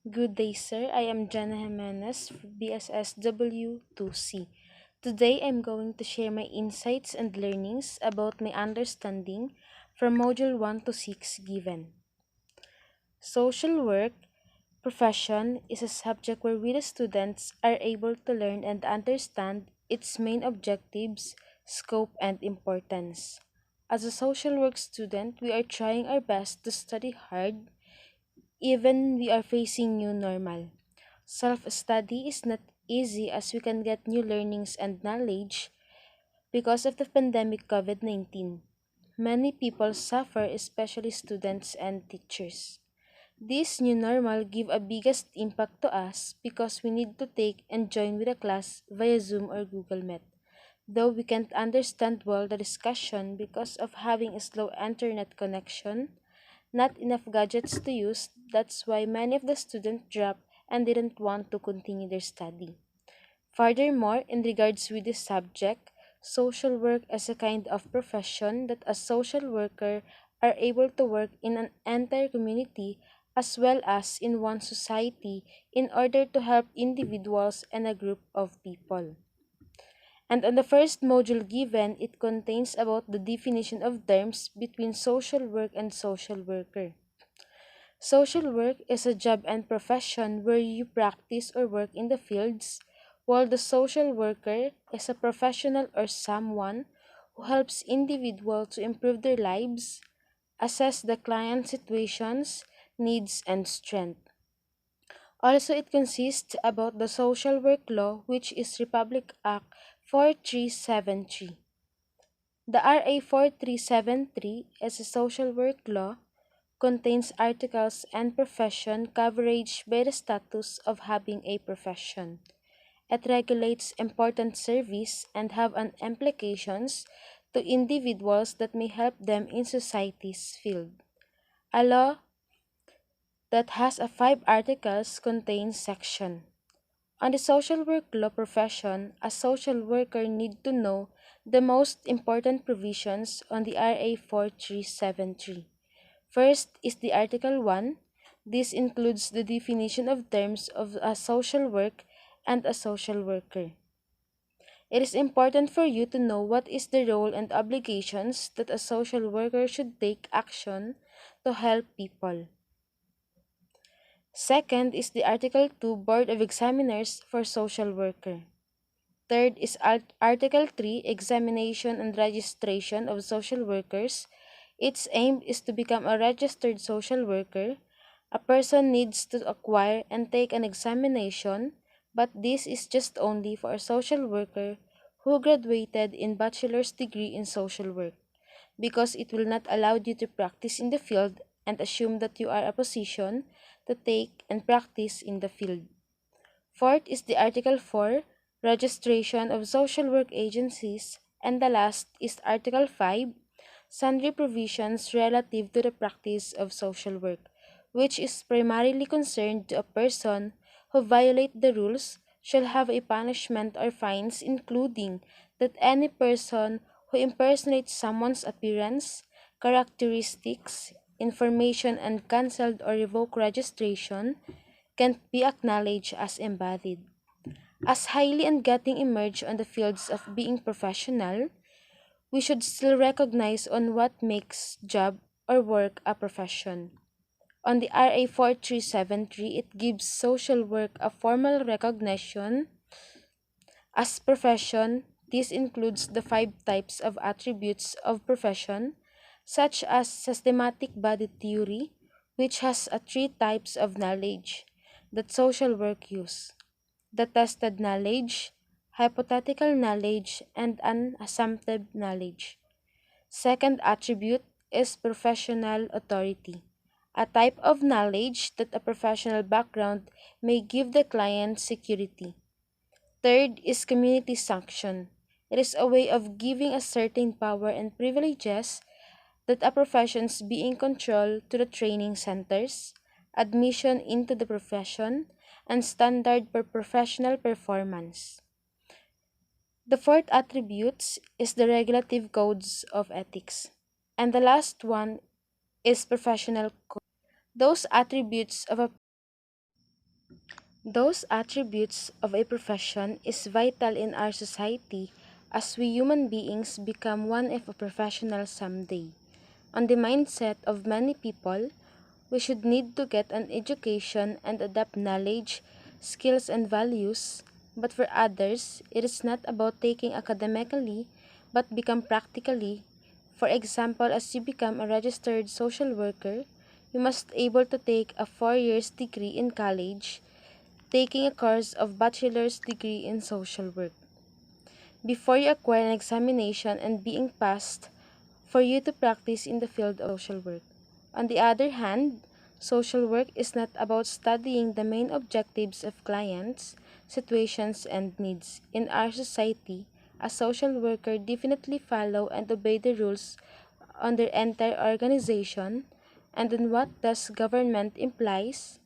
Good day, sir. I am Jana Jimenez, BSSW2C. Today, I'm going to share my insights and learnings about my understanding from Module 1 to 6 given. Social work profession is a subject where we, the students, are able to learn and understand its main objectives, scope, and importance. As a social work student, we are trying our best to study hard even we are facing new normal. Self-study is not easy as we can get new learnings and knowledge because of the pandemic COVID-19. Many people suffer, especially students and teachers. This new normal give a biggest impact to us because we need to take and join with a class via Zoom or Google Meet. Though we can't understand well the discussion because of having a slow internet connection, not enough gadgets to use, that's why many of the students dropped and didn't want to continue their study. Furthermore, in regards with this subject, social work is a kind of profession that a social worker are able to work in an entire community as well as in one society in order to help individuals and a group of people. And on the first module given, it contains about the definition of terms between social work and social worker. Social work is a job and profession where you practice or work in the fields, while the social worker is a professional or someone who helps individuals to improve their lives, assess the client's situations, needs, and strength. Also, it consists about the social work law, which is Republic Act 4373. The RA 4373 is a social work law contains articles and profession coverage by the status of having a profession. It regulates important service and have an implications to individuals that may help them in society's field. A law that has a 5 articles contains section. On the social work law profession, a social worker need to know the most important provisions on the RA 4373. First is the Article 1. This includes the definition of terms of a social work and a social worker. It is important for you to know what is the role and obligations that a social worker should take action to help people. Second is the Article 2 Board of Examiners for Social Worker. Third is Article 3 Examination and Registration of Social Workers. Its aim is to become a registered social worker. A person needs to acquire and take an examination, but this is just only for a social worker who graduated in bachelor's degree in social work, because it will not allow you to practice in the field and assume that you are a position to take and practice in the field. Fourth is the Article 4, Registration of Social Work Agencies, and the last is Article 5, Sundry Provisions relative to the practice of social work, which is primarily concerned to a person who violate the rules shall have a punishment or fines, including that any person who impersonates someone's appearance, characteristics, information, and cancelled or revoked registration can't be acknowledged as embodied. As highly and getting emerged on the fields of being professional, we should still recognize on what makes job or work a profession. On the RA 4373, it gives social work a formal recognition as profession. This includes the 5 types of attributes of profession, such as systematic body theory, which has 3 types of knowledge that social work use: the tested knowledge, hypothetical knowledge, and an assumptive knowledge. Second attribute is professional authority, a type of knowledge that a professional background may give the client security. Third is community sanction. It is a way of giving a certain power and privileges that a profession's being control to the training centers, admission into the profession, and standard for professional performance. The fourth attribute is the regulative codes of ethics. And the last one is professional code. Those attributes of a Those attributes of a profession is vital in our society as we human beings become one of a professional someday. On the mindset of many people, we should need to get an education and adapt knowledge, skills and values, but for others, it is not about taking academically but become practically. For example, as you become a registered social worker, you must able to take a 4 years degree in college, taking a course of bachelor's degree in social work before you acquire an examination and being passed for you to practice in the field of social work. On the other hand, social work is not about studying the main objectives of clients, situations, and needs. In our society, a social worker definitely follow and obey the rules on their entire organization and on what does government implies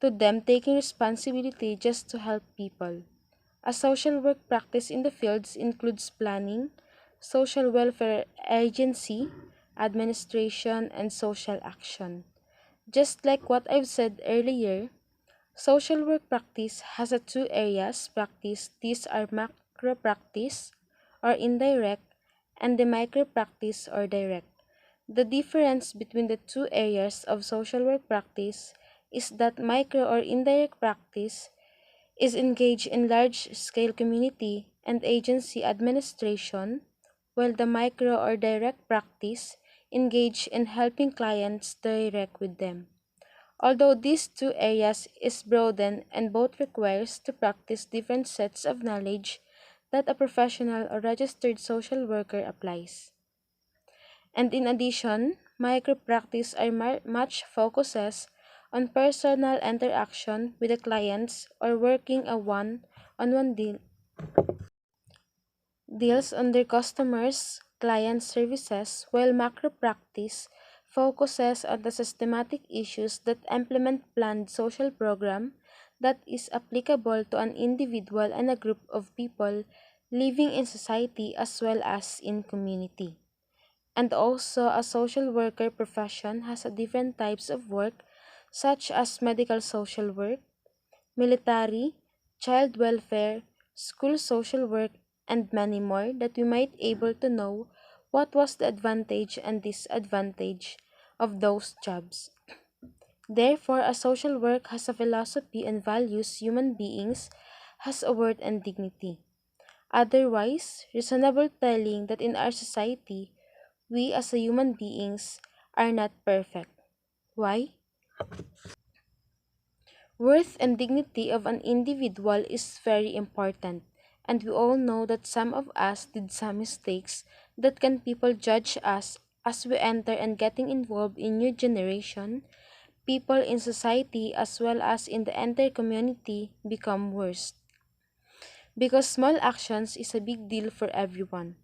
to them taking responsibility just to help people. A social work practice in the fields includes planning, social welfare agency, administration, and social action. Just like what I've said earlier, social work practice has a two areas practice. These are macro practice or indirect and the micro practice or direct. The difference between the two areas of social work practice is that micro or indirect practice is engaged in large-scale community and agency administration, while the micro or direct practice engage in helping clients direct with them. Although these two areas is broadened and both requires to practice different sets of knowledge that a professional or registered social worker applies. And in addition, micro practice are much focuses on personal interaction with the clients or working a one-on-one deals on their customers' client services, while macro practice focuses on the systematic issues that implement planned social program that is applicable to an individual and a group of people living in society as well as in community. And also, a social worker profession has a different types of work such as medical social work, military, child welfare, school social work, and many more that we might able to know what was the advantage and disadvantage of those jobs. Therefore, a social work has a philosophy and values human beings has a worth and dignity. Otherwise, reasonable telling that in our society, we as a human beings are not perfect. Why? Worth and dignity of an individual is very important, and we all know that some of us did some mistakes that can people judge us as we enter and getting involved in new generation, people in society as well as in the entire community become worse. Because small actions is a big deal for everyone.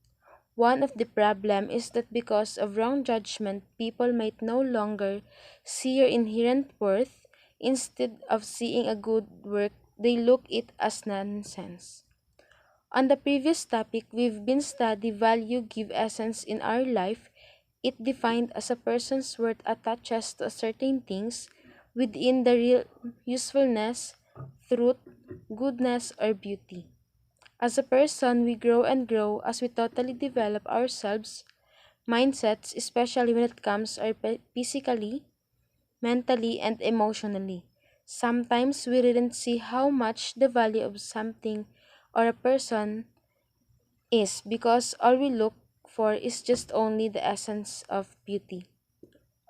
One of the problem is that because of wrong judgment, people might no longer see your inherent worth. Instead of seeing a good work, they look it as nonsense. On the previous topic, we've been study value give essence in our life. It defined as a person's worth attaches to certain things within the real usefulness, truth, goodness, or beauty. As a person, we grow and grow as we totally develop ourselves, mindsets, especially when it comes our physically, mentally, and emotionally. Sometimes we didn't see how much the value of something or a person is because all we look for is just only the essence of beauty.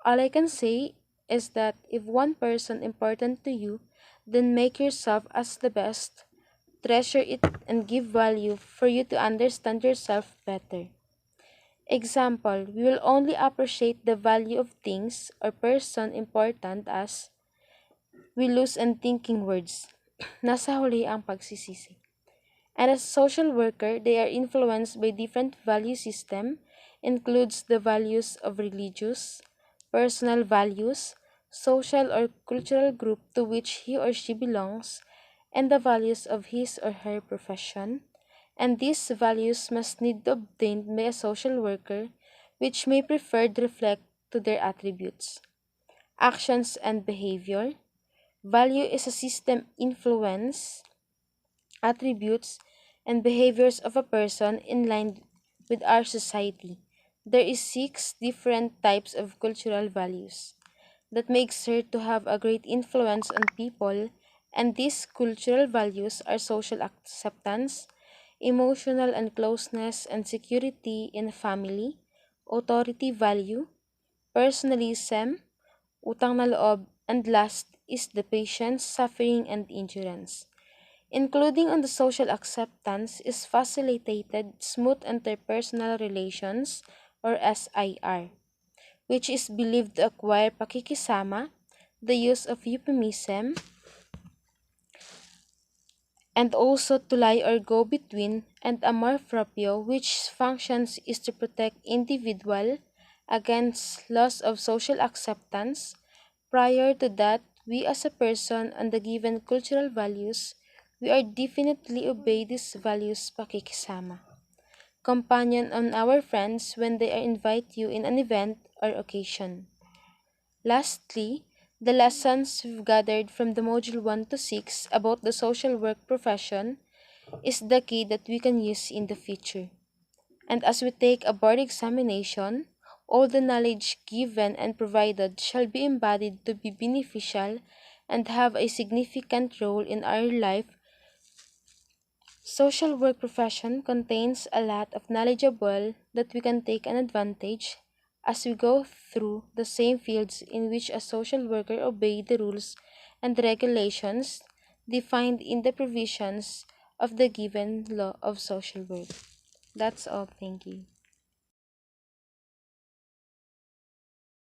All I can say is that if one person important to you, then make yourself as the best. Treasure it and give value for you to understand yourself better. Example, we will only appreciate the value of things or person important as we lose and thinking words. Nasa huli ang pagsisisi. And as a social worker, they are influenced by different value system, includes the values of religious, personal values, social or cultural group to which he or she belongs, and the values of his or her profession. And these values must need to obtained by a social worker, which may preferred reflect to their attributes, actions and behavior, Value is a system influence, attributes, and behaviors of a person in line with our society. There is six different types of cultural values that makes her to have a great influence on people, and these cultural values are social acceptance, emotional and closeness and security in family, authority value, personalism, utang na loob, and last is the patience, suffering, and endurance. Including on the social acceptance is facilitated smooth interpersonal relations or SIR, which is believed to acquire pakikisama, the use of euphemism, and also to lie or go between, and amor proprio, which functions is to protect individual against loss of social acceptance. Prior to that, we as a person and the given cultural values, we are definitely obey these values pakikisama. Companion on our friends when they invite you in an event or occasion. Lastly, the lessons we've gathered from the module 1 to 6 about the social work profession is the key that we can use in the future. And as we take a board examination, all the knowledge given and provided shall be embodied to be beneficial and have a significant role in our life. Social work profession contains a lot of knowledgeable that we can take an advantage as we go through the same fields in which a social worker obey the rules and regulations defined in the provisions of the given law of social work. That's all. Thank you.